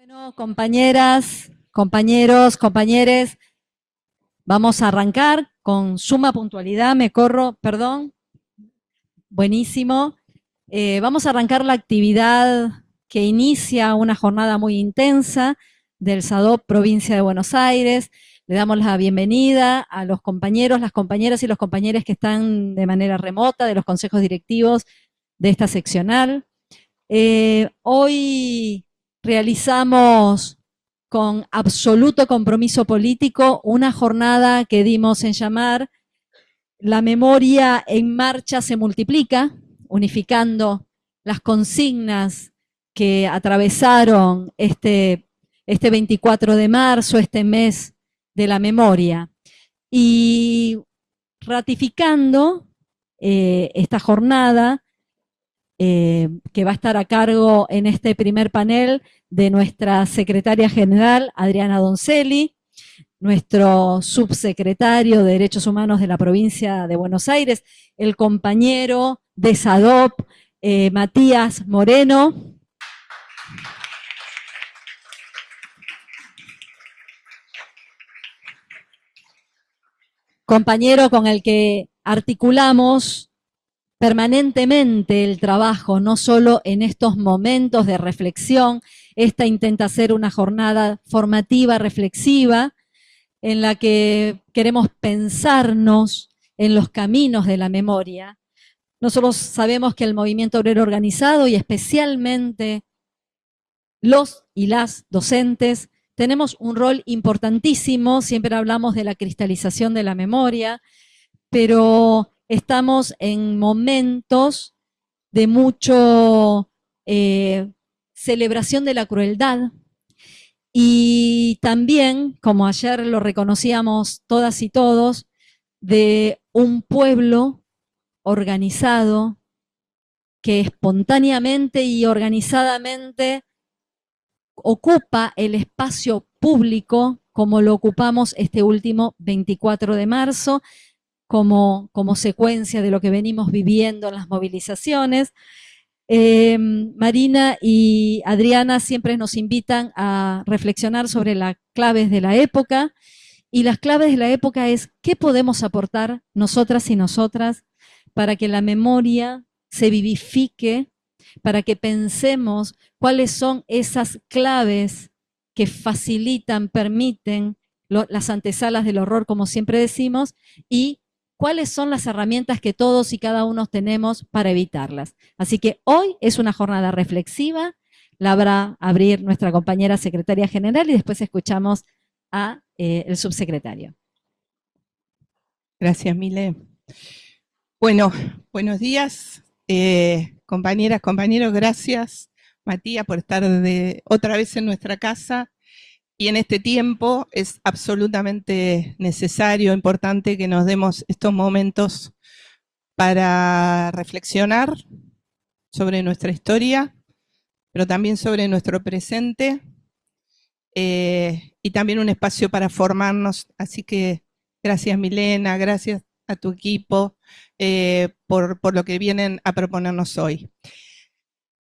Bueno, compañeras, compañeros, compañeres, vamos a arrancar con suma puntualidad. Me corro, perdón. Buenísimo. Vamos a arrancar la actividad que inicia una jornada muy intensa del SADOP Provincia de Buenos Aires. Le damos la bienvenida a los compañeros, las compañeras y los compañeros que están de manera remota de los consejos directivos de esta seccional. Hoy realizamos con absoluto compromiso político una jornada que dimos en llamar La memoria en marcha se multiplica, unificando las consignas que atravesaron este 24 de marzo, este mes de la memoria, y ratificando esta jornada que va a estar a cargo en este primer panel de nuestra secretaria general, Adriana Donzelli, nuestro subsecretario de Derechos Humanos de la provincia de Buenos Aires, el compañero de SADOP, Matías Moreno, compañero con el que articulamos permanentemente el trabajo, no solo en estos momentos de reflexión. Esta intenta ser una jornada formativa, reflexiva, en la que queremos pensarnos en los caminos de la memoria. Nosotros sabemos que el movimiento obrero organizado y especialmente los y las docentes tenemos un rol importantísimo. Siempre hablamos de la cristalización de la memoria, pero estamos en momentos de mucho celebración de la crueldad, y también, como ayer lo reconocíamos todas y todos, de un pueblo organizado que espontáneamente y organizadamente ocupa el espacio público como lo ocupamos este último 24 de marzo, como secuencia de lo que venimos viviendo en las movilizaciones. Marina y Adriana siempre nos invitan a reflexionar sobre las claves de la época, y las claves de la época es qué podemos aportar nosotras y nosotras para que la memoria se vivifique, para que pensemos cuáles son esas claves que facilitan, permiten las antesalas del horror, como siempre decimos, y cuáles son las herramientas que todos y cada uno tenemos para evitarlas. Así que hoy es una jornada reflexiva, la va a abrir nuestra compañera secretaria general y después escuchamos a el subsecretario. Gracias, Mile. Bueno, buenos días, compañeras, compañeros. Gracias, Matías, por estar otra vez en nuestra casa. Y en este tiempo es absolutamente necesario, importante que nos demos estos momentos para reflexionar sobre nuestra historia, pero también sobre nuestro presente, y también un espacio para formarnos. Así que gracias, Milena, gracias a tu equipo por lo que vienen a proponernos hoy.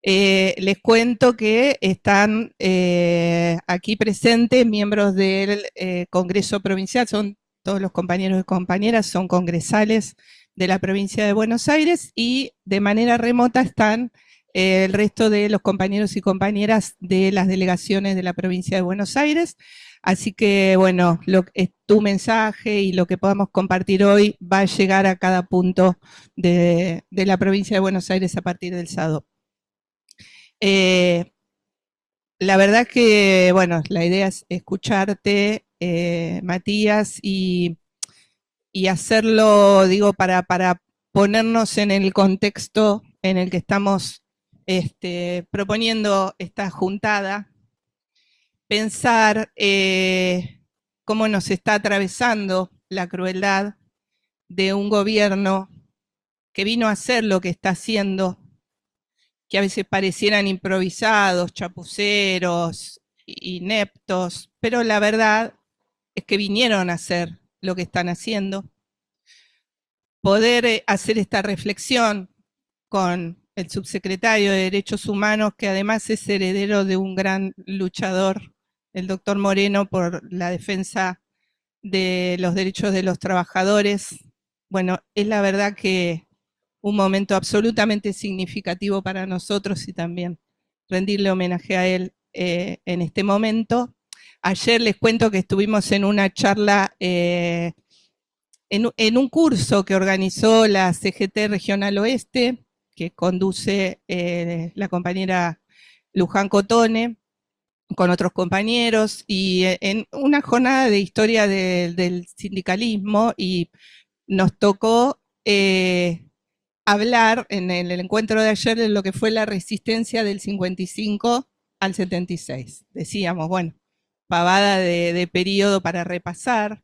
Les cuento que están aquí presentes miembros del Congreso Provincial, son todos los compañeros y compañeras, son congresales de la provincia de Buenos Aires, y de manera remota están el resto de los compañeros y compañeras de las delegaciones de la provincia de Buenos Aires. Así que, bueno, tu mensaje y lo que podamos compartir hoy va a llegar a cada punto de la provincia de Buenos Aires a partir del SADOP. La verdad que, bueno, la idea es escucharte, Matías, y hacerlo, digo, para ponernos en el contexto en el que estamos proponiendo esta juntada, pensar cómo nos está atravesando la crueldad de un gobierno que vino a hacer lo que está haciendo, que a veces parecieran improvisados, chapuceros, ineptos, pero la verdad es que vinieron a hacer lo que están haciendo. Poder hacer esta reflexión con el subsecretario de Derechos Humanos, que además es heredero de un gran luchador, el doctor Moreno, por la defensa de los derechos de los trabajadores. Bueno, es la verdad que un momento absolutamente significativo para nosotros y también rendirle homenaje a él en este momento. Ayer les cuento que estuvimos en una charla, en un curso que organizó la CGT Regional Oeste, que conduce la compañera Luján Cotone, con otros compañeros, y en una jornada de historia del sindicalismo, y nos tocó hablar en el encuentro de ayer de lo que fue la resistencia del 55 al 76. Decíamos, bueno, pavada de periodo para repasar,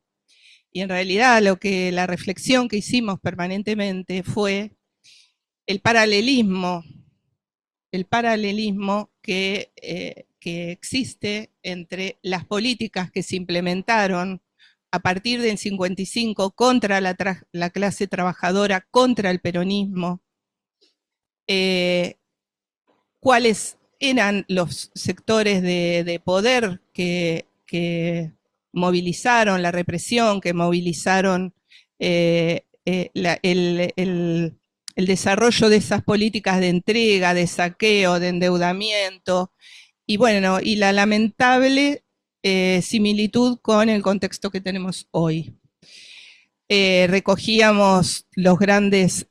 y en realidad la reflexión que hicimos permanentemente fue el paralelismo que existe entre las políticas que se implementaron a partir del 55 contra la clase trabajadora, contra el peronismo, cuáles eran los sectores de poder que movilizaron la represión, que movilizaron el desarrollo de esas políticas de entrega, de saqueo, de endeudamiento, y bueno, y la lamentable similitud con el contexto que tenemos hoy. Recogíamos los grandes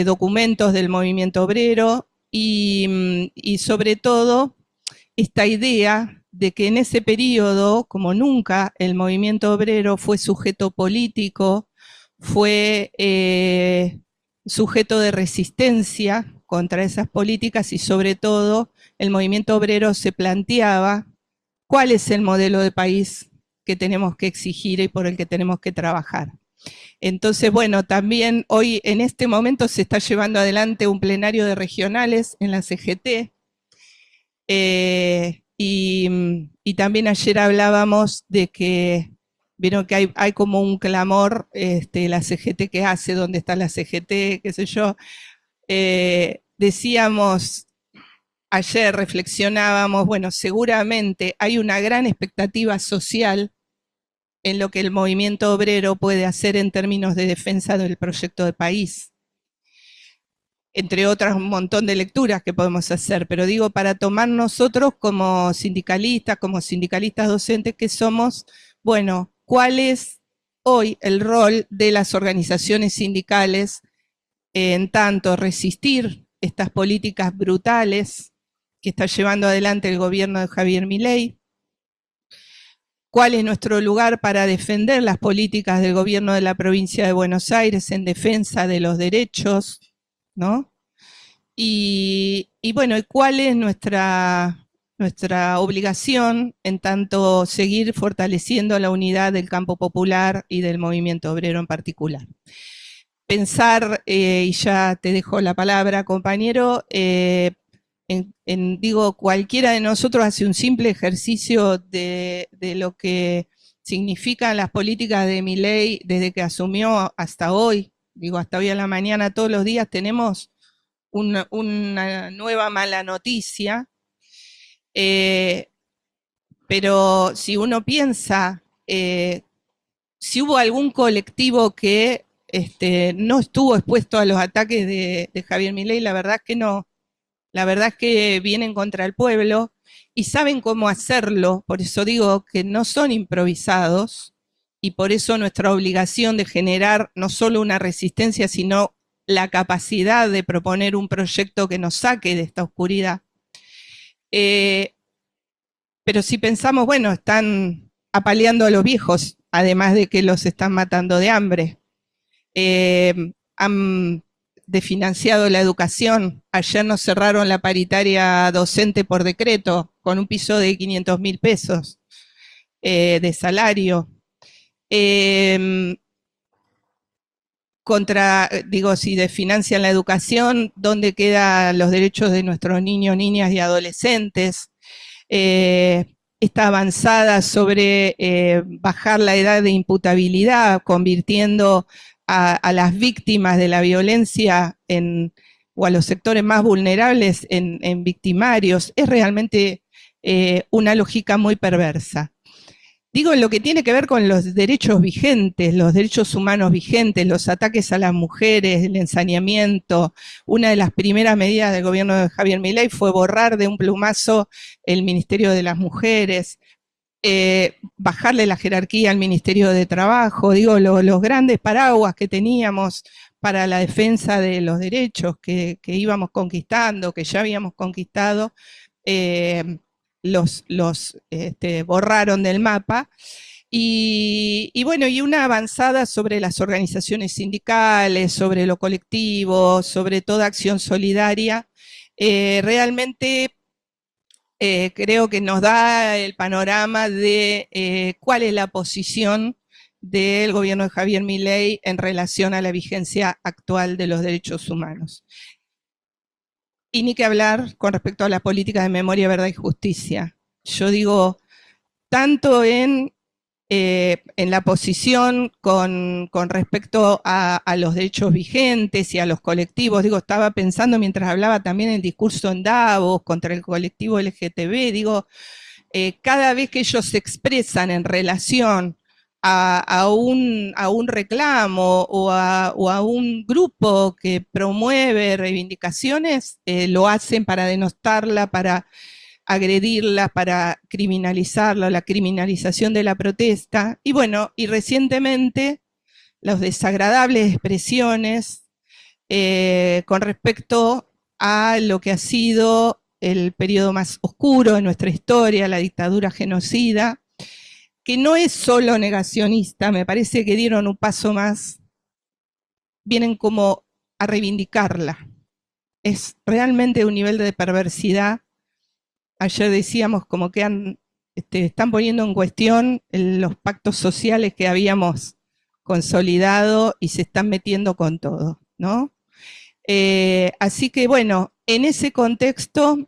documentos del movimiento obrero y sobre todo esta idea de que en ese periodo, como nunca, el movimiento obrero fue sujeto político, fue sujeto de resistencia contra esas políticas, y sobre todo el movimiento obrero se planteaba cuál es el modelo de país que tenemos que exigir y por el que tenemos que trabajar. Entonces, bueno, también hoy en este momento se está llevando adelante un plenario de regionales en la CGT, y también ayer hablábamos de que vieron que hay como un clamor, la CGT que hace, ¿dónde está la CGT? Qué sé yo. Decíamos, ayer reflexionábamos, bueno, seguramente hay una gran expectativa social en lo que el movimiento obrero puede hacer en términos de defensa del proyecto de país. Entre otras, un montón de lecturas que podemos hacer, pero digo, para tomar nosotros como sindicalistas docentes que somos, bueno, ¿cuál es hoy el rol de las organizaciones sindicales en tanto resistir estas políticas brutales que está llevando adelante el gobierno de Javier Milei? ¿Cuál es nuestro lugar para defender las políticas del gobierno de la provincia de Buenos Aires en defensa de los derechos, ¿no? Y bueno, ¿cuál es nuestra obligación en tanto seguir fortaleciendo la unidad del campo popular y del movimiento obrero en particular? Pensar, y ya te dejo la palabra, compañero, digo, cualquiera de nosotros hace un simple ejercicio de lo que significan las políticas de Milei desde que asumió hasta hoy, digo, hasta hoy a la mañana, todos los días tenemos una nueva mala noticia, pero si uno piensa, si hubo algún colectivo que no estuvo expuesto a los ataques de Javier Milei, la verdad es que no. La verdad es que vienen contra el pueblo y saben cómo hacerlo, por eso digo que no son improvisados, y por eso nuestra obligación de generar no solo una resistencia, sino la capacidad de proponer un proyecto que nos saque de esta oscuridad. Pero si pensamos, bueno, están apaleando a los viejos, además de que los están matando de hambre. Han desfinanciado la educación. Ayer nos cerraron la paritaria docente por decreto, con un piso de 500.000 pesos de salario. Digo, si desfinancian la educación, ¿dónde quedan los derechos de nuestros niños, niñas y adolescentes? Esta avanzada sobre bajar la edad de imputabilidad, convirtiendo a las víctimas de la violencia en o a los sectores más vulnerables en victimarios, es realmente una lógica muy perversa. Digo, en lo que tiene que ver con los derechos vigentes, los derechos humanos vigentes, los ataques a las mujeres, el ensañamiento. Una de las primeras medidas del gobierno de Javier Milei fue borrar de un plumazo el Ministerio de las Mujeres, bajarle la jerarquía al Ministerio de Trabajo. Digo, los grandes paraguas que teníamos para la defensa de los derechos que íbamos conquistando, que ya habíamos conquistado, los borraron del mapa. Y bueno, y una avanzada sobre las organizaciones sindicales, sobre lo colectivo, sobre toda acción solidaria, realmente creo que nos da el panorama de cuál es la posición del gobierno de Javier Milei en relación a la vigencia actual de los derechos humanos. Y ni que hablar con respecto a la política de memoria, verdad y justicia. Yo digo, tanto en la posición con respecto a los derechos vigentes y a los colectivos, digo, estaba pensando mientras hablaba también en el discurso en Davos contra el colectivo LGTB, digo, cada vez que ellos se expresan en relación a un reclamo o a un grupo que promueve reivindicaciones, lo hacen para denostarla, para agredirla, para criminalizarla, la criminalización de la protesta. Y bueno, y recientemente las desagradables expresiones con respecto a lo que ha sido el periodo más oscuro de nuestra historia, la dictadura genocida, que no es solo negacionista, me parece que dieron un paso más, vienen como a reivindicarla. Es realmente un nivel de perversidad. Ayer decíamos como que están poniendo en cuestión los pactos sociales que habíamos consolidado y se están metiendo con todo, ¿no? Así que bueno, en ese contexto,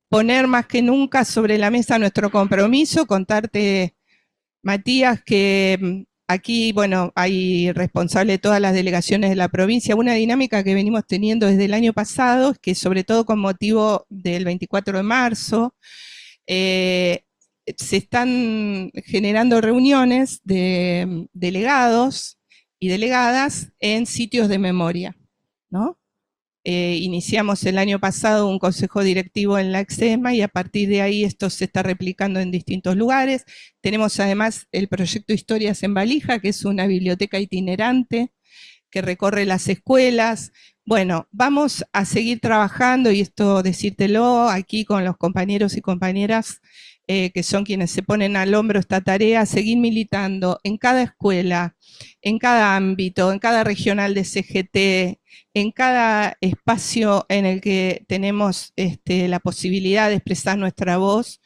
poner más que nunca sobre la mesa nuestro compromiso, contarte, Matías, que aquí, bueno, hay responsable de todas las delegaciones de la provincia, una dinámica que venimos teniendo desde el año pasado, que sobre todo con motivo del 24 de marzo, se están generando reuniones de delegados y delegadas en sitios de memoria, ¿no? Iniciamos el año pasado un consejo directivo en la EXEMA y a partir de ahí esto se está replicando en distintos lugares. Tenemos además el proyecto Historias en Valija, que es una biblioteca itinerante que recorre las escuelas. Bueno, vamos a seguir trabajando, y esto decírtelo aquí con los compañeros y compañeras que son quienes se ponen al hombro esta tarea, seguir militando en cada escuela, en cada ámbito, en cada regional de CGT, en cada espacio en el que tenemos la posibilidad de expresar nuestra voz,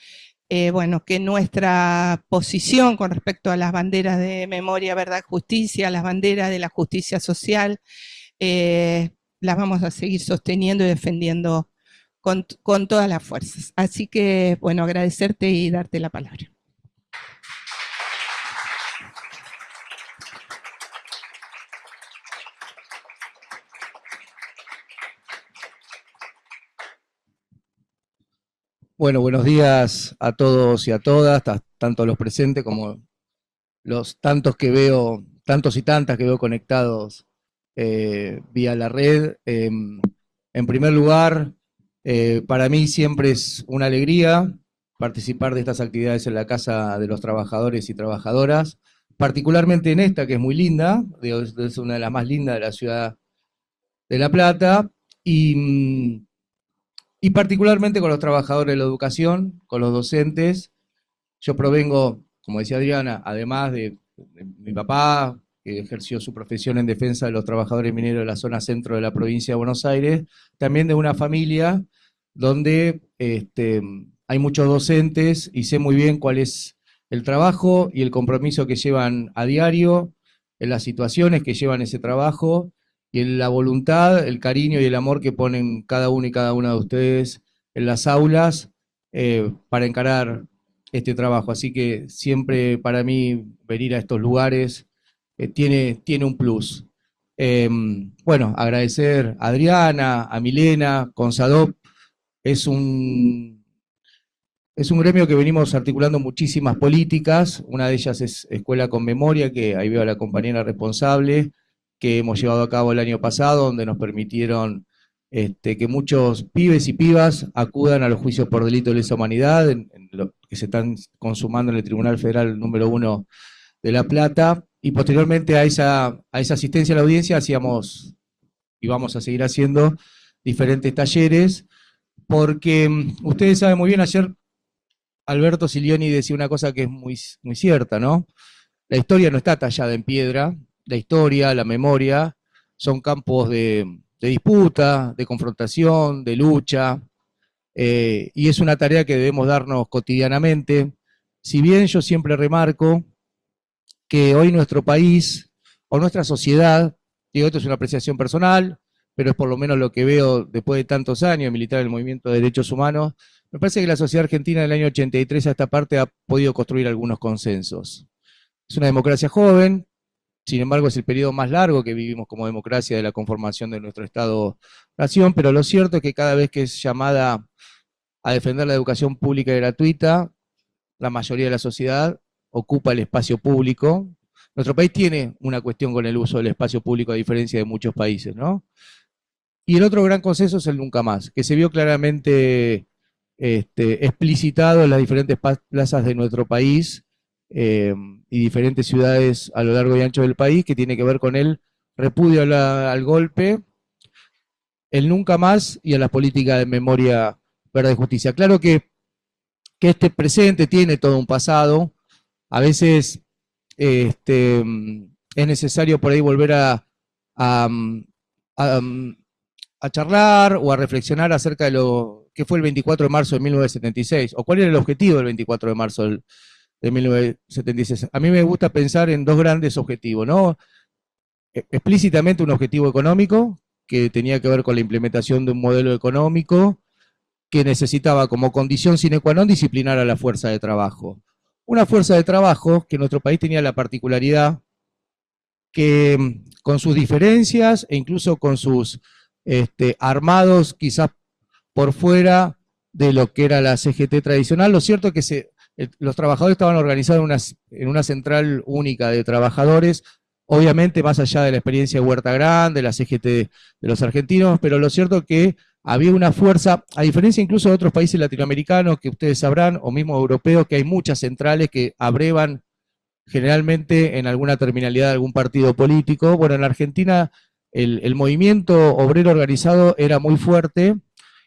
bueno, que nuestra posición con respecto a las banderas de memoria, verdad, justicia, las banderas de la justicia social, las vamos a seguir sosteniendo y defendiendo con todas las fuerzas. Así que, bueno, agradecerte y darte la palabra. Bueno, buenos días a todos y a todas, tanto los presentes como los tantos que veo, tantos y tantas que veo conectados vía la red. En primer lugar, para mí siempre es una alegría participar de estas actividades en la Casa de los Trabajadores y Trabajadoras, particularmente en esta, que es muy linda, es una de las más lindas de la ciudad de La Plata, y particularmente con los trabajadores de la educación, con los docentes. Yo provengo, como decía Adriana, además de mi papá, que ejerció su profesión en defensa de los trabajadores mineros de la zona centro de la provincia de Buenos Aires, también de una familia donde hay muchos docentes y sé muy bien cuál es el trabajo y el compromiso que llevan a diario, en las situaciones que llevan ese trabajo, y en la voluntad, el cariño y el amor que ponen cada uno y cada una de ustedes en las aulas para encarar este trabajo. Así que siempre para mí venir a estos lugares tiene un plus. Bueno, agradecer a Adriana, a Milena, Consadop. Es un gremio que venimos articulando muchísimas políticas. Una de ellas es Escuela con Memoria, que ahí veo a la compañera responsable, que hemos llevado a cabo el año pasado, donde nos permitieron que muchos pibes y pibas acudan a los juicios por delito de lesa humanidad, en lo que se están consumando en el Tribunal Federal número 1 de La Plata, y posteriormente a esa asistencia a la audiencia hacíamos, y vamos a seguir haciendo, diferentes talleres, porque ustedes saben muy bien, ayer Alberto Silioni decía una cosa que es muy, muy cierta, ¿no? La historia no está tallada en piedra, la historia, la memoria, son campos de disputa, de confrontación, de lucha, y es una tarea que debemos darnos cotidianamente. Si bien yo siempre remarco que hoy nuestro país, o nuestra sociedad, digo, esto es una apreciación personal, pero es por lo menos lo que veo después de tantos años de militar en el movimiento de derechos humanos, me parece que la sociedad argentina del año 83 a esta parte ha podido construir algunos consensos. Es una democracia joven, sin embargo es el periodo más largo que vivimos como democracia de la conformación de nuestro Estado-nación, pero lo cierto es que cada vez que es llamada a defender la educación pública y gratuita, la mayoría de la sociedad ocupa el espacio público. Nuestro país tiene una cuestión con el uso del espacio público a diferencia de muchos países, ¿no? Y el otro gran consenso es el nunca más, que se vio claramente explicitado en las diferentes plazas de nuestro país y diferentes ciudades a lo largo y ancho del país, que tiene que ver con el repudio al golpe, el nunca más y a las políticas de memoria, verdad y justicia. Claro que este presente tiene todo un pasado, a veces es necesario por ahí volver a charlar o a reflexionar acerca de lo que fue el 24 de marzo de 1976, o cuál era el objetivo del 24 de marzo de 1976. A mí me gusta pensar en dos grandes objetivos, ¿no? Explícitamente un objetivo económico, que tenía que ver con la implementación de un modelo económico que necesitaba como condición sine qua non disciplinar a la fuerza de trabajo. Una fuerza de trabajo que en nuestro país tenía la particularidad que con sus diferencias e incluso con sus armados quizás por fuera de lo que era la CGT tradicional, lo cierto es que los trabajadores estaban organizados en una central única de trabajadores, obviamente más allá de la experiencia de Huerta Grande, de la CGT de los argentinos, pero lo cierto es que había una fuerza, a diferencia incluso de otros países latinoamericanos que ustedes sabrán, o mismo europeos, que hay muchas centrales que abrevan generalmente en alguna terminalidad de algún partido político. Bueno, en Argentina el movimiento obrero organizado era muy fuerte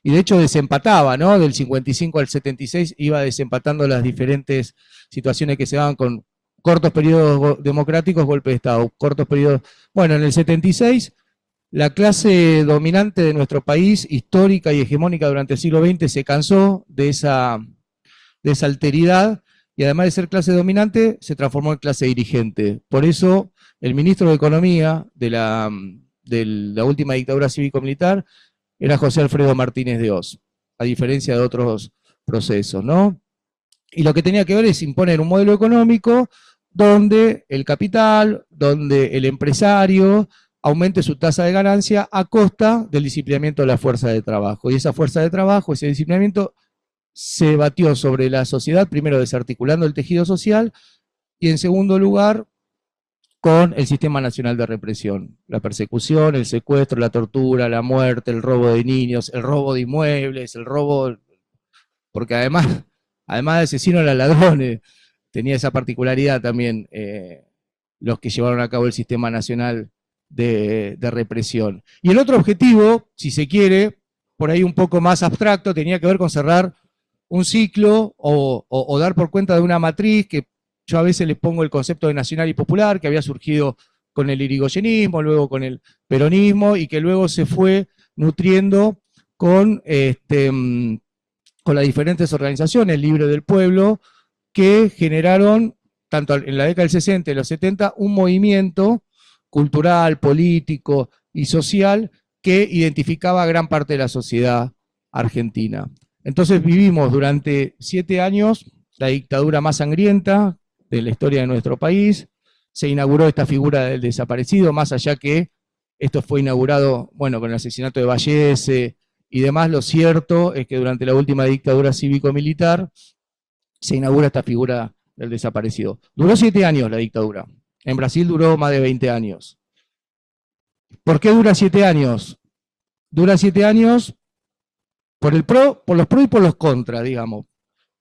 y de hecho desempataba, ¿no? Del 55 al 76 iba desempatando las diferentes situaciones que se daban con cortos periodos democráticos, golpe de Estado, cortos periodos. Bueno, en el 76 la clase dominante de nuestro país, histórica y hegemónica durante el siglo XX, se cansó de esa alteridad y además de ser clase dominante, se transformó en clase dirigente. Por eso, el ministro de Economía de la última dictadura cívico-militar era José Alfredo Martínez de Oz, a diferencia de otros procesos, ¿no? Y lo que tenía que ver es imponer un modelo económico donde el capital, donde el empresario aumente su tasa de ganancia a costa del disciplinamiento de la fuerza de trabajo. Y esa fuerza de trabajo, ese disciplinamiento, se batió sobre la sociedad, primero desarticulando el tejido social, y en segundo lugar, con el Sistema Nacional de Represión. La persecución, el secuestro, la tortura, la muerte, el robo de niños, el robo de inmuebles, el robo, porque además de asesinos a ladrones, tenía esa particularidad también los que llevaron a cabo el Sistema Nacional de Represión. Y el otro objetivo, si se quiere, por ahí un poco más abstracto, tenía que ver con cerrar un ciclo o dar por cuenta de una matriz que yo a veces les pongo el concepto de nacional y popular, que había surgido con el irigoyenismo, luego con el peronismo, y que luego se fue nutriendo con las diferentes organizaciones, Libre del Pueblo, que generaron, tanto en la década del 60 y los 70, un movimiento cultural, político y social que identificaba a gran parte de la sociedad argentina. Entonces vivimos durante 7 años la dictadura más sangrienta de la historia de nuestro país, se inauguró esta figura del desaparecido, más allá que Esto fue inaugurado, bueno, con el asesinato de Vallese y demás. Lo cierto es que durante la última dictadura cívico-militar se inaugura esta figura del desaparecido. Duró 7 años la dictadura. En Brasil duró más de 20 años. ¿Por qué dura 7 años? Dura 7 años por los pros y por los contras, digamos.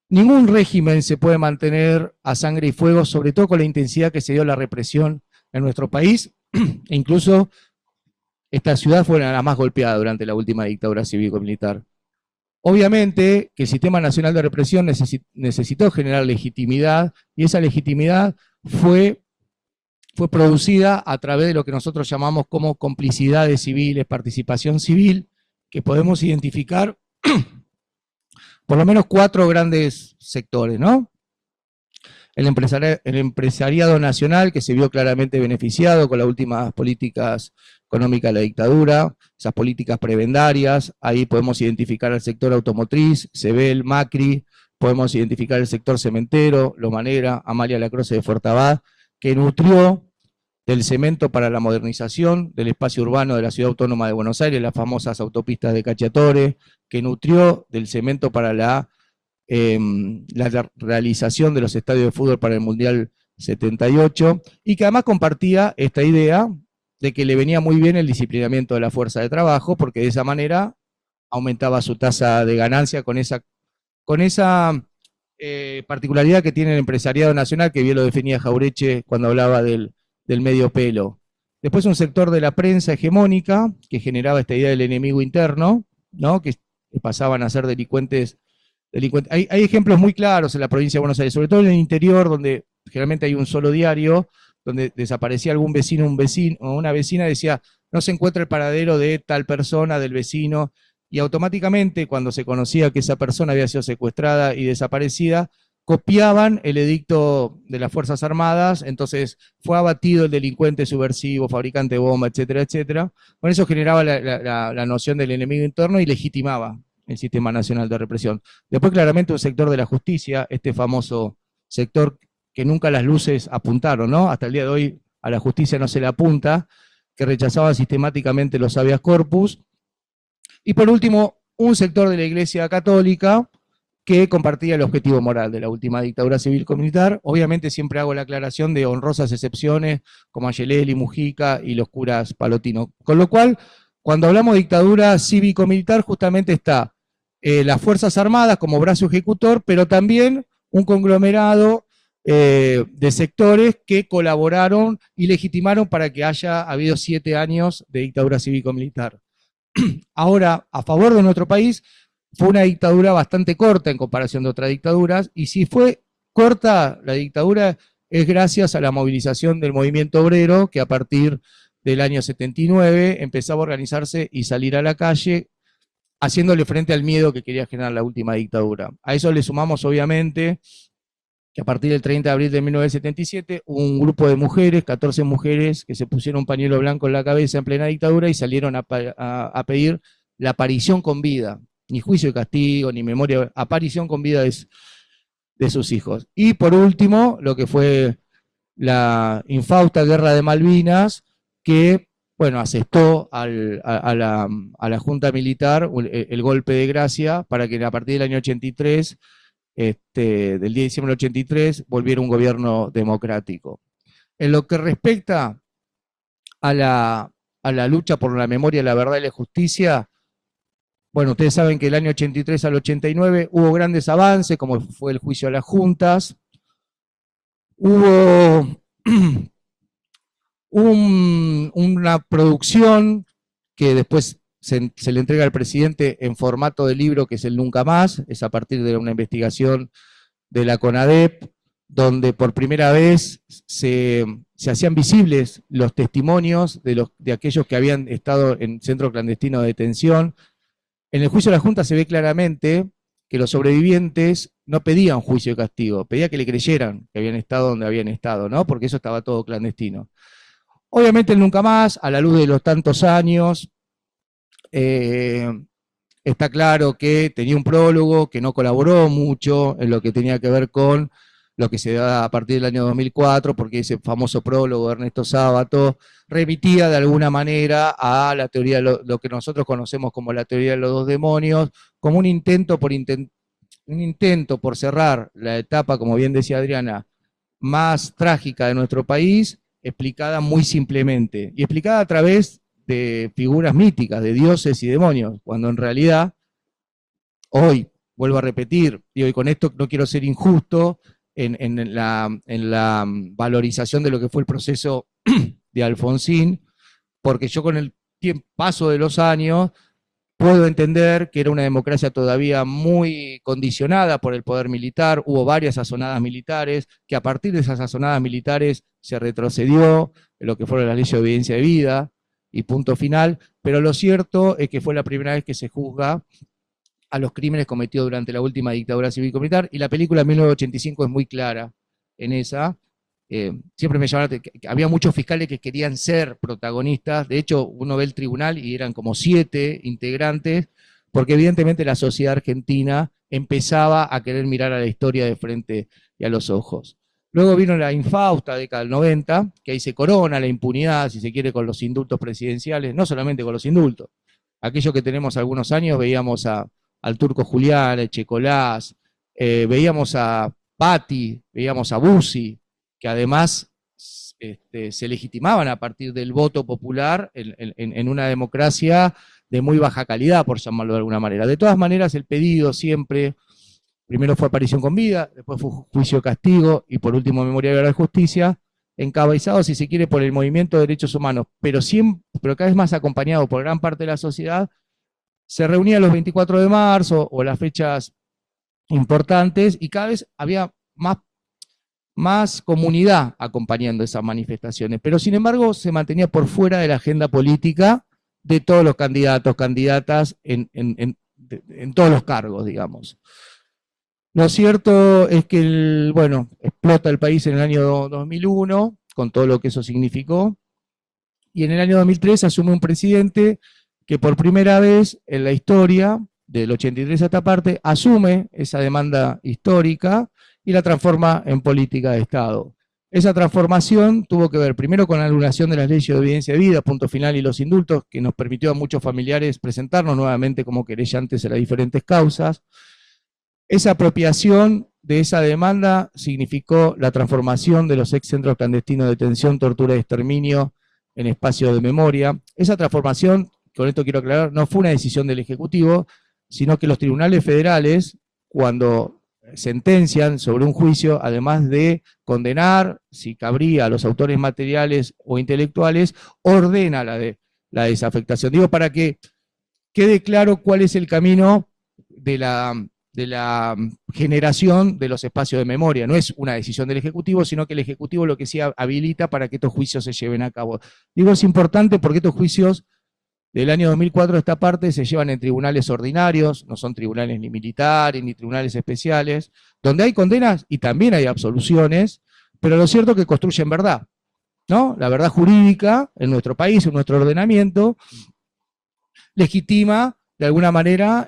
Ningún régimen se puede mantener a sangre y fuego, sobre todo con la intensidad que se dio la represión en nuestro país, e incluso esta ciudad fue la más golpeada durante la última dictadura cívico-militar. Obviamente que el Sistema Nacional de Represión necesitó generar legitimidad, y esa legitimidad fue producida a través de lo que nosotros llamamos como complicidades civiles, participación civil, que podemos identificar por lo menos 4 grandes sectores, ¿no? El empresariado nacional, que se vio claramente beneficiado con las últimas políticas económicas de la dictadura, esas políticas prebendarias. Ahí podemos identificar el sector automotriz, Sebel, Macri, podemos identificar el sector cementero, Loma Negra, Amalia Lacroze de Fortabad, que nutrió del cemento para la modernización del espacio urbano de la Ciudad Autónoma de Buenos Aires, las famosas autopistas de Cacciatore, que nutrió del cemento para la realización de los estadios de fútbol para el Mundial 78, y que además compartía esta idea de que le venía muy bien el disciplinamiento de la fuerza de trabajo, porque de esa manera aumentaba su tasa de ganancia con esa particularidad que tiene el empresariado nacional, que bien lo definía Jauretche cuando hablaba del medio pelo. Después un sector de la prensa hegemónica, que generaba esta idea del enemigo interno, ¿no? Que pasaban a ser delincuentes. Hay ejemplos muy claros en la provincia de Buenos Aires, sobre todo en el interior, donde generalmente hay un solo diario, donde desaparecía algún vecino, o una vecina, decía, no se encuentra el paradero de tal persona, del vecino, y automáticamente, cuando se conocía que esa persona había sido secuestrada y desaparecida, copiaban el edicto de las Fuerzas Armadas, entonces fue abatido el delincuente subversivo, fabricante de bomba, etcétera, etcétera. Con eso generaba la noción del enemigo interno y legitimaba el Sistema Nacional de Represión. Después, claramente, un sector de la justicia, este famoso sector que nunca las luces apuntaron, ¿no? Hasta el día de hoy a la justicia no se le apunta, que rechazaba sistemáticamente los habeas corpus. Y por último, un sector de la Iglesia Católica que compartía el objetivo moral de la última dictadura cívico-militar. Obviamente siempre hago la aclaración de honrosas excepciones, como Ayeleli, Mujica y los curas Palotino. Con lo cual, cuando hablamos de dictadura cívico-militar, justamente está las Fuerzas Armadas como brazo ejecutor, pero también un conglomerado de sectores que colaboraron y legitimaron para que haya habido 7 años de dictadura cívico-militar. Ahora, a favor de nuestro país, fue una dictadura bastante corta en comparación de otras dictaduras, y si fue corta la dictadura es gracias a la movilización del movimiento obrero, que a partir del año 79 empezaba a organizarse y salir a la calle, haciéndole frente al miedo que quería generar la última dictadura. A eso le sumamos, obviamente, que a partir del 30 de abril de 1977, hubo un grupo de mujeres, 14 mujeres, que se pusieron un pañuelo blanco en la cabeza en plena dictadura y salieron a pedir la aparición con vida, ni juicio de castigo, ni memoria, aparición con vida de sus hijos. Y por último, lo que fue la infausta guerra de Malvinas, que, bueno, asestó a la Junta Militar el golpe de gracia para que a partir del año 83, del 10 de diciembre del 83, volviera un gobierno democrático. En lo que respecta a la lucha por la memoria, la verdad y la justicia, bueno, ustedes saben que el año 83 al 89 hubo grandes avances, como fue el juicio a las juntas, hubo una producción que después se le entrega al presidente en formato de libro, que es el Nunca Más, es a partir de una investigación de la CONADEP, donde por primera vez se hacían visibles los testimonios de aquellos que habían estado en centro clandestino de detención. En el juicio de la Junta se ve claramente que los sobrevivientes no pedían juicio de castigo, pedían que le creyeran que habían estado donde habían estado, ¿no? Porque eso estaba todo clandestino. Obviamente el Nunca Más, a la luz de los tantos años, está claro que tenía un prólogo que no colaboró mucho en lo que tenía que ver con lo que se da a partir del año 2004, porque ese famoso prólogo de Ernesto Sábato remitía de alguna manera a la teoría, lo que nosotros conocemos como la teoría de los dos demonios, como un intento por cerrar la etapa, como bien decía Adriana, más trágica de nuestro país, explicada muy simplemente, y explicada a través de figuras míticas, de dioses y demonios, cuando en realidad, hoy, vuelvo a repetir, y con esto no quiero ser injusto en la valorización de lo que fue el proceso de Alfonsín, porque yo con el paso de los años puedo entender que era una democracia todavía muy condicionada por el poder militar, hubo varias sazonadas militares, que a partir de esas sazonadas militares se retrocedió en lo que fueron las leyes de obediencia de vida, y punto final, pero lo cierto es que fue la primera vez que se juzga a los crímenes cometidos durante la última dictadura cívico-militar, y la película 1985 es muy clara en esa. Siempre me llamaba, había muchos fiscales que querían ser protagonistas, de hecho uno ve el tribunal y eran como 7 integrantes, porque evidentemente la sociedad argentina empezaba a querer mirar a la historia de frente y a los ojos. Luego vino la infausta década del 90, que ahí se corona la impunidad, si se quiere, con los indultos presidenciales, no solamente con los indultos. Aquellos que tenemos algunos años veíamos al Turco Julián, a Echecolás, veíamos a Patti, veíamos a Bussi, que además se legitimaban a partir del voto popular en una democracia de muy baja calidad, por llamarlo de alguna manera. De todas maneras, el pedido siempre, primero fue aparición con vida, después fue juicio castigo, y por último memoria, verdad y justicia, encabezado, si se quiere, por el movimiento de derechos humanos, pero cada vez más acompañado por gran parte de la sociedad. Se reunía los 24 de marzo o las fechas importantes, y cada vez había más comunidad acompañando esas manifestaciones, pero sin embargo se mantenía por fuera de la agenda política de todos los candidatos, candidatas, en todos los cargos, digamos. Lo cierto es que, explota el país en el año 2001, con todo lo que eso significó, y en el año 2003 asume un presidente que por primera vez en la historia, del 83 a esta parte, asume esa demanda histórica y la transforma en política de Estado. Esa transformación tuvo que ver primero con la anulación de las leyes de obediencia de vida, punto final, y los indultos, que nos permitió a muchos familiares presentarnos nuevamente como querellantes en las diferentes causas. Esa apropiación de esa demanda significó la transformación de los ex centros clandestinos de detención, tortura y exterminio en espacios de memoria. Esa transformación, con esto quiero aclarar, no fue una decisión del Ejecutivo, sino que los tribunales federales, cuando sentencian sobre un juicio, además de condenar, si cabría, a los autores materiales o intelectuales, ordena la desafectación. Digo, para que quede claro cuál es el camino de la generación de los espacios de memoria. No es una decisión del Ejecutivo, sino que el Ejecutivo lo que sí habilita para que estos juicios se lleven a cabo. Digo, es importante porque estos juicios del año 2004 a esta parte se llevan en tribunales ordinarios, no son tribunales ni militares ni tribunales especiales, donde hay condenas y también hay absoluciones, pero lo cierto es que construyen verdad, ¿no? La verdad jurídica en nuestro país, en nuestro ordenamiento, legitima de alguna manera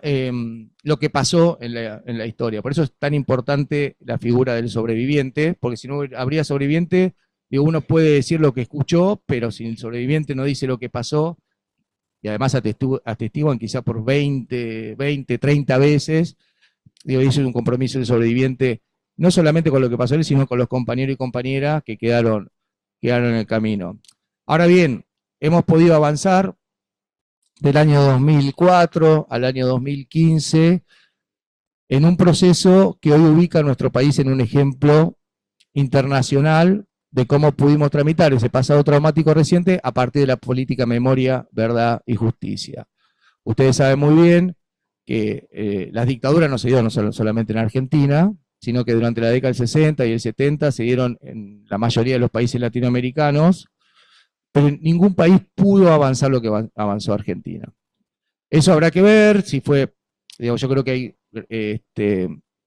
lo que pasó en la historia. Por eso es tan importante la figura del sobreviviente, porque si no habría sobreviviente, digo, uno puede decir lo que escuchó, pero si el sobreviviente no dice lo que pasó, y además atestiguan quizá por 20, 30 veces, digo, eso es un compromiso del sobreviviente, no solamente con lo que pasó él, sino con los compañeros y compañeras que quedaron en el camino. Ahora bien, hemos podido avanzar del año 2004 al año 2015 en un proceso que hoy ubica a nuestro país en un ejemplo internacional de cómo pudimos tramitar ese pasado traumático reciente a partir de la política memoria, verdad y justicia. Ustedes saben muy bien que las dictaduras no se dieron solamente en Argentina, sino que durante la década del 60 y el 70 se dieron en la mayoría de los países latinoamericanos, pero ningún país pudo avanzar lo que avanzó Argentina. Eso habrá que ver si fue, digamos, yo creo que hay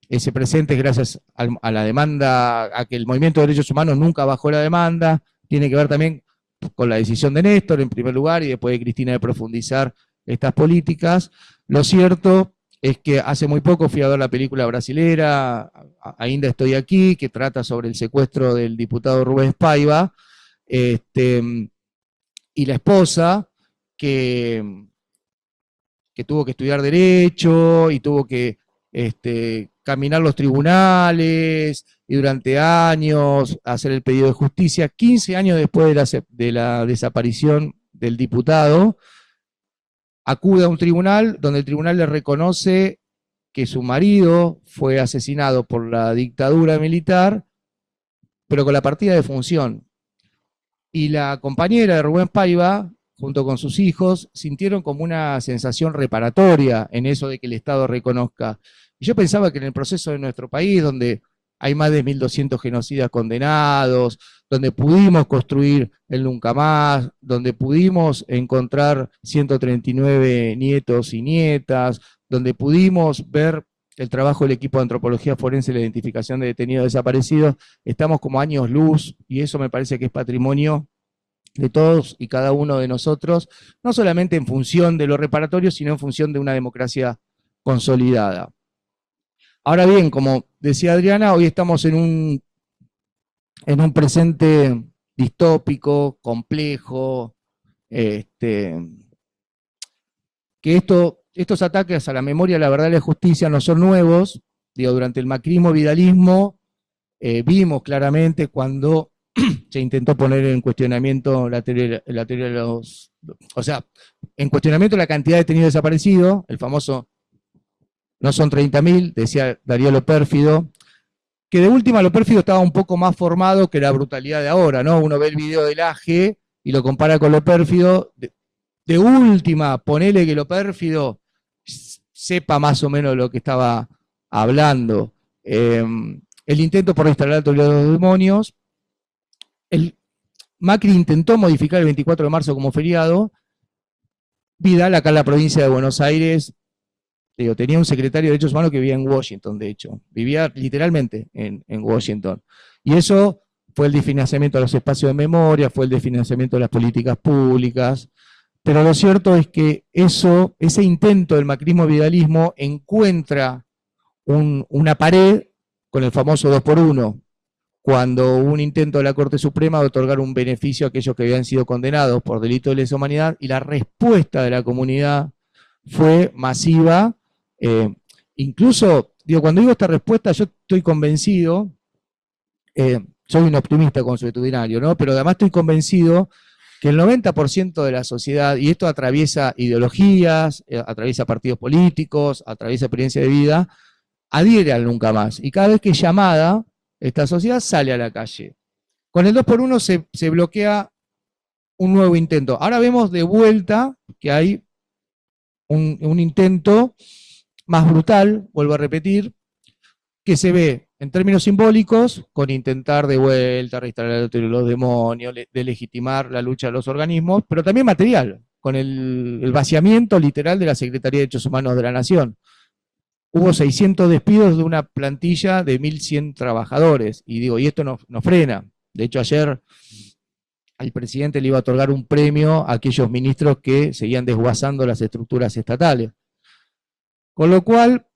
ese presente gracias a la demanda, a que el movimiento de derechos humanos nunca bajó la demanda, tiene que ver también con la decisión de Néstor en primer lugar y después de Cristina de profundizar estas políticas. Lo cierto es que hace muy poco fui a ver la película brasilera, Ainda Estoy Aquí, que trata sobre el secuestro del diputado Rubens Paiva, y la esposa, que tuvo que estudiar Derecho y tuvo que caminar los tribunales y durante años hacer el pedido de justicia. 15 años después de la desaparición del diputado, acude a un tribunal donde el tribunal le reconoce que su marido fue asesinado por la dictadura militar, pero con la partida de función. Y la compañera de Rubén Paiva, junto con sus hijos, sintieron como una sensación reparatoria en eso de que el Estado reconozca. Y yo pensaba que en el proceso de nuestro país, donde hay más de 1.200 genocidas condenados, donde pudimos construir el Nunca Más, donde pudimos encontrar 139 nietos y nietas, donde pudimos ver el trabajo del equipo de antropología forense y la identificación de detenidos desaparecidos, estamos como años luz, y eso me parece que es patrimonio de todos y cada uno de nosotros, no solamente en función de lo reparatorio, sino en función de una democracia consolidada. Ahora bien, como decía Adriana, hoy estamos en un presente distópico, complejo, que estos ataques a la memoria, la verdad y la justicia no son nuevos. Digo, durante el macrismo-vidalismo vimos claramente cuando se intentó poner en cuestionamiento la teoría de los... O sea, en cuestionamiento la cantidad de detenidos desaparecidos, el famoso no son 30.000, decía Darío Lo Pérfido, que de última Lo Pérfido estaba un poco más formado que la brutalidad de ahora, ¿no? Uno ve el video del AGE y lo compara con Lo Pérfido. De última, ponele que Lo Pérfido sepa más o menos de lo que estaba hablando. El intento por instalar la teoría de los demonios. Macri intentó modificar el 24 de marzo como feriado. Vidal, acá en la provincia de Buenos Aires, tenía un secretario de Derechos Humanos que vivía en Washington, de hecho. Vivía literalmente en Washington. Y eso fue el desfinanciamiento de los espacios de memoria, fue el desfinanciamiento de las políticas públicas. Pero lo cierto es que ese intento del macrismo-vidalismo encuentra una pared con el famoso 2x1, cuando hubo un intento de la Corte Suprema de otorgar un beneficio a aquellos que habían sido condenados por delito de lesa humanidad, y la respuesta de la comunidad fue masiva. Incluso, cuando digo esta respuesta, yo estoy convencido, soy un optimista consuetudinario, ¿no? Pero además estoy convencido que el 90% de la sociedad, y esto atraviesa ideologías, atraviesa partidos políticos, atraviesa experiencia de vida, adhiere al Nunca Más. Y cada vez que es llamada, esta sociedad sale a la calle. Con el 2x1 se bloquea un nuevo intento. Ahora vemos de vuelta que hay un intento más brutal, vuelvo a repetir, que se ve en términos simbólicos, con intentar de vuelta reinstalar la teoría de los demonios, de legitimar la lucha de los organismos, pero también material, con el vaciamiento literal de la Secretaría de Derechos Humanos de la Nación. Hubo 600 despidos de una plantilla de 1.100 trabajadores, y esto no frena. De hecho, ayer el presidente le iba a otorgar un premio a aquellos ministros que seguían desguazando las estructuras estatales. Con lo cual,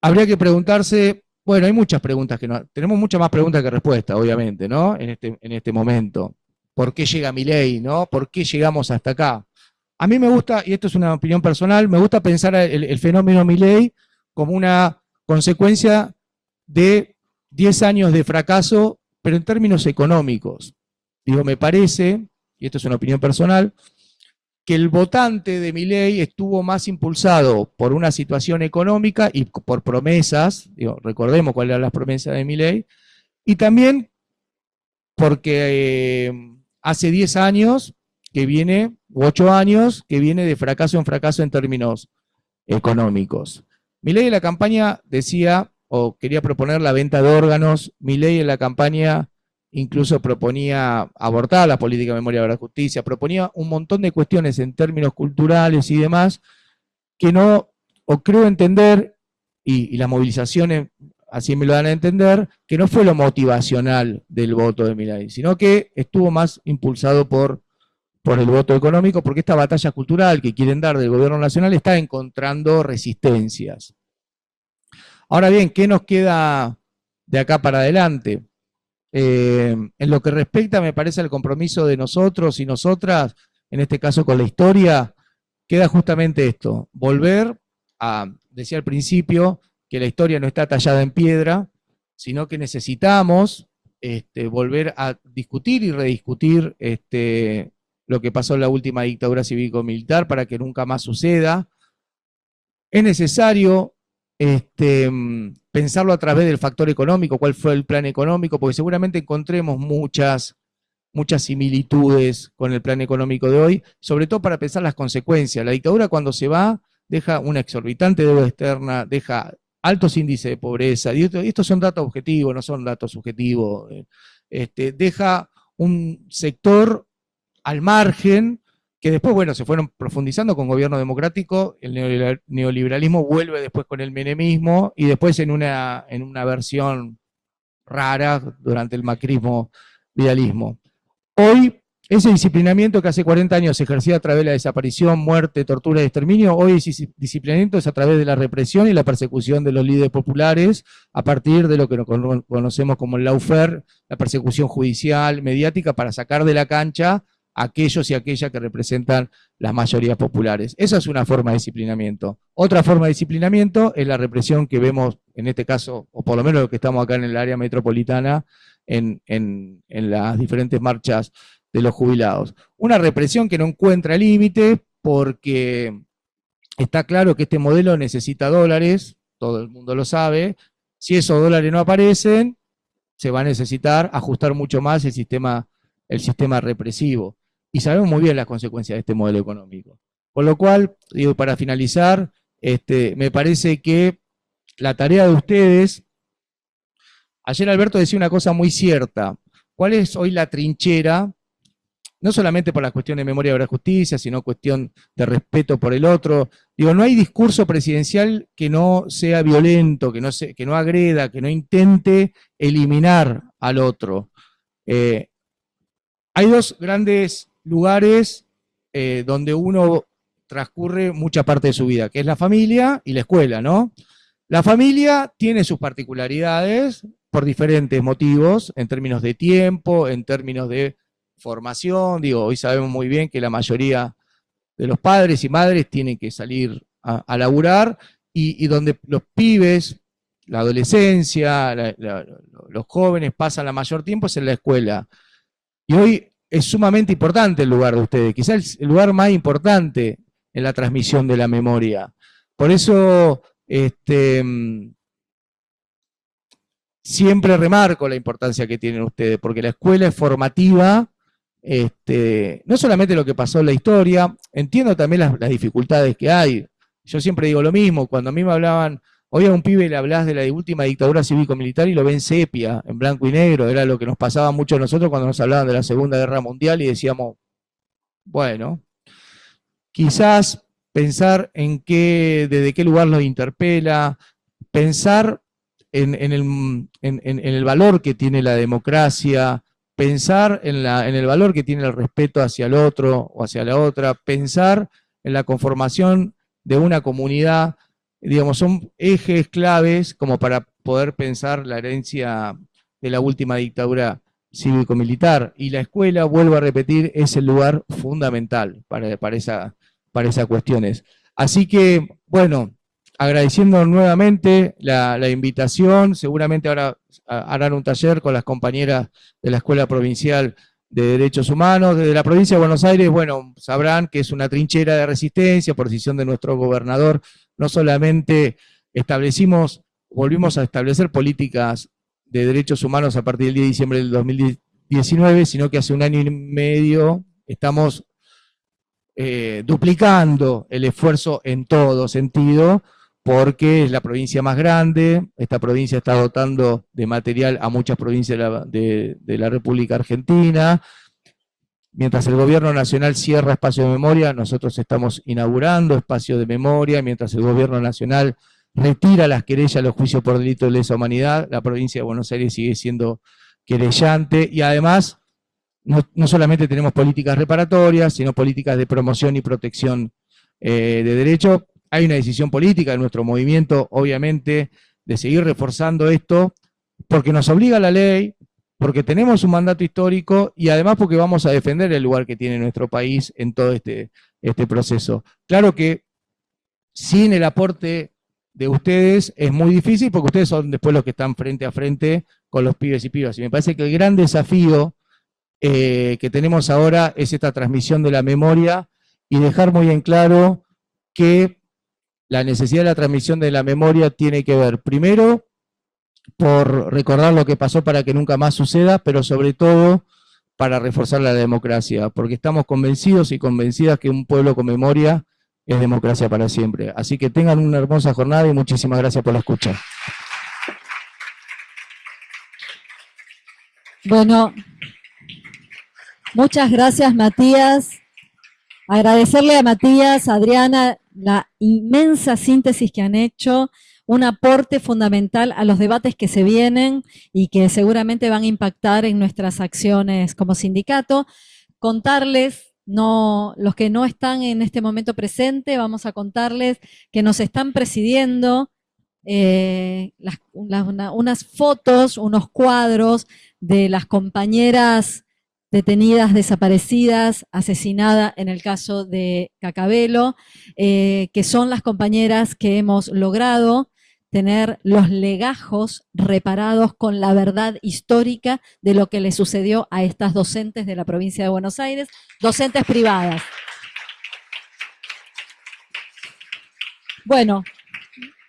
habría que preguntarse, bueno, hay muchas preguntas tenemos muchas más preguntas que respuestas, obviamente, ¿no? En este momento. ¿Por qué llega Milei, no? ¿Por qué llegamos hasta acá? A mí me gusta, y esto es una opinión personal, me gusta pensar el fenómeno Milei como una consecuencia de 10 años de fracaso, pero en términos económicos. Me parece, y esto es una opinión personal, que el votante de Milei estuvo más impulsado por una situación económica y por promesas, recordemos cuáles eran las promesas de Milei, y también porque hace 10 años que viene, u 8 años, que viene de fracaso en fracaso en términos económicos. Milei en la campaña decía, o quería proponer la venta de órganos. Milei en la campaña incluso proponía abortar la política de memoria de la justicia, proponía un montón de cuestiones en términos culturales y demás, que no, o creo entender, y las movilizaciones así me lo dan a entender, que no fue lo motivacional del voto de Milei, sino que estuvo más impulsado por por el voto económico, porque esta batalla cultural que quieren dar del gobierno nacional está encontrando resistencias. Ahora bien, ¿qué nos queda de acá para adelante? En lo que respecta, me parece, al compromiso de nosotros y nosotras, en este caso con la historia, queda justamente esto, volver a, decía al principio, que la historia no está tallada en piedra, sino que necesitamos volver a discutir y rediscutir lo que pasó en la última dictadura cívico-militar para que nunca más suceda. Es necesario pensarlo a través del factor económico, cuál fue el plan económico, porque seguramente encontremos muchas similitudes con el plan económico de hoy, sobre todo para pensar las consecuencias. La dictadura cuando se va deja una exorbitante deuda externa, deja altos índices de pobreza, y estos son datos objetivos, no son datos subjetivos, deja un sector al margen, que después, bueno, se fueron profundizando con gobierno democrático, el neoliberalismo vuelve después con el menemismo, y después en una versión rara durante el macrismo-vidalismo. Hoy, ese disciplinamiento que hace 40 años se ejercía a través de la desaparición, muerte, tortura y exterminio, hoy ese disciplinamiento es a través de la represión y la persecución de los líderes populares, a partir de lo que conocemos como el lawfare, la persecución judicial, mediática, para sacar de la cancha a aquellos y aquellas que representan las mayorías populares. Esa es una forma de disciplinamiento. Otra forma de disciplinamiento es la represión que vemos, en este caso, o por lo menos lo que estamos acá en el área metropolitana, en las diferentes marchas de los jubilados. Una represión que no encuentra límite porque está claro que este modelo necesita dólares, todo el mundo lo sabe. Si esos dólares no aparecen, se va a necesitar ajustar mucho más el sistema represivo. Y sabemos muy bien las consecuencias de este modelo económico. Con lo cual, digo, para finalizar, me parece que la tarea de ustedes, ayer Alberto decía una cosa muy cierta, ¿cuál es hoy la trinchera? No solamente por la cuestión de memoria, verdad, justicia, sino cuestión de respeto por el otro. Digo, no hay discurso presidencial que no sea violento, que no agreda, que no intente eliminar al otro. Hay dos grandes lugares donde uno transcurre mucha parte de su vida, que es la familia y la escuela, ¿no? La familia tiene sus particularidades por diferentes motivos, en términos de tiempo, en términos de formación. Digo, hoy sabemos muy bien que la mayoría de los padres y madres tienen que salir a laburar, y donde los pibes, la adolescencia, los jóvenes pasan la mayor tiempo es en la escuela. Y hoy es sumamente importante el lugar de ustedes, quizás el lugar más importante en la transmisión de la memoria. Por eso siempre remarco la importancia que tienen ustedes, porque la escuela es formativa, no solamente lo que pasó en la historia, entiendo también las dificultades que hay. Yo siempre digo lo mismo, cuando a mí me hablaban, hoy a un pibe le hablás de la última dictadura cívico-militar y lo ven sepia, en blanco y negro, era lo que nos pasaba mucho a nosotros cuando nos hablaban de la Segunda Guerra Mundial y decíamos, bueno, quizás pensar desde qué lugar los interpela, pensar en el valor que tiene la democracia, pensar en el valor que tiene el respeto hacia el otro o hacia la otra, pensar en la conformación de una comunidad. Digamos, son ejes claves como para poder pensar la herencia de la última dictadura cívico-militar. Y la escuela, vuelvo a repetir, es el lugar fundamental para esas cuestiones. Así que, bueno, agradeciendo nuevamente la invitación, seguramente ahora harán un taller con las compañeras de la Escuela Provincial de Derechos Humanos. Desde la provincia de Buenos Aires, bueno, sabrán que es una trinchera de resistencia por decisión de nuestro gobernador. No solamente volvimos a establecer políticas de derechos humanos a partir del 10 de diciembre del 2019, sino que hace un año y medio estamos duplicando el esfuerzo en todo sentido, porque es la provincia más grande. Esta provincia está dotando de material a muchas provincias de la República Argentina. Mientras el gobierno nacional cierra espacios de memoria, nosotros estamos inaugurando espacios de memoria. Mientras el gobierno nacional retira las querellas, los juicios por delitos de lesa humanidad, la provincia de Buenos Aires sigue siendo querellante, y además no solamente tenemos políticas reparatorias, sino políticas de promoción y protección de derechos. Hay una decisión política de nuestro movimiento, obviamente, de seguir reforzando esto, porque nos obliga la ley, porque tenemos un mandato histórico y además porque vamos a defender el lugar que tiene nuestro país en todo este proceso. Claro que sin el aporte de ustedes es muy difícil, porque ustedes son después los que están frente a frente con los pibes y pibas. Y me parece que el gran desafío que tenemos ahora es esta transmisión de la memoria y dejar muy en claro que la necesidad de la transmisión de la memoria tiene que ver, primero, por recordar lo que pasó para que nunca más suceda, pero sobre todo para reforzar la democracia, porque estamos convencidos y convencidas que un pueblo con memoria es democracia para siempre. Así que tengan una hermosa jornada y muchísimas gracias por la escucha. Bueno, muchas gracias, Matías. Agradecerle a Matías, a Adriana, la inmensa síntesis que han hecho, un aporte fundamental a los debates que se vienen y que seguramente van a impactar en nuestras acciones como sindicato. Contarles, los que no están en este momento presente, vamos a contarles que nos están presidiendo unas fotos, unos cuadros de las compañeras detenidas, desaparecidas, asesinadas en el caso de Cacabelo, que son las compañeras que hemos logrado tener los legajos reparados con la verdad histórica de lo que le sucedió a estas docentes de la provincia de Buenos Aires, docentes privadas. Bueno,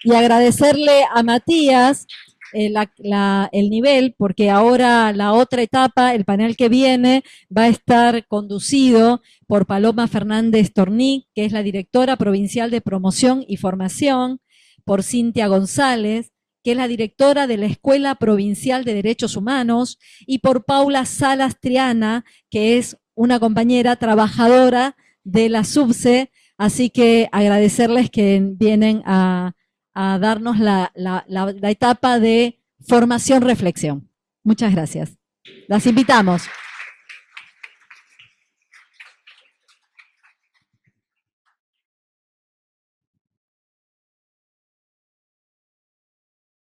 y agradecerle a Matías el nivel, porque ahora la otra etapa, el panel que viene, va a estar conducido por Paloma Fernández Tornic, que es la directora provincial de promoción y formación, por Cintia González, que es la directora de la Escuela Provincial de Derechos Humanos, y por Paula Salas Triana, que es una compañera trabajadora de la SUBSE. Así que agradecerles que vienen a darnos la etapa de formación-reflexión. Muchas gracias. Las invitamos.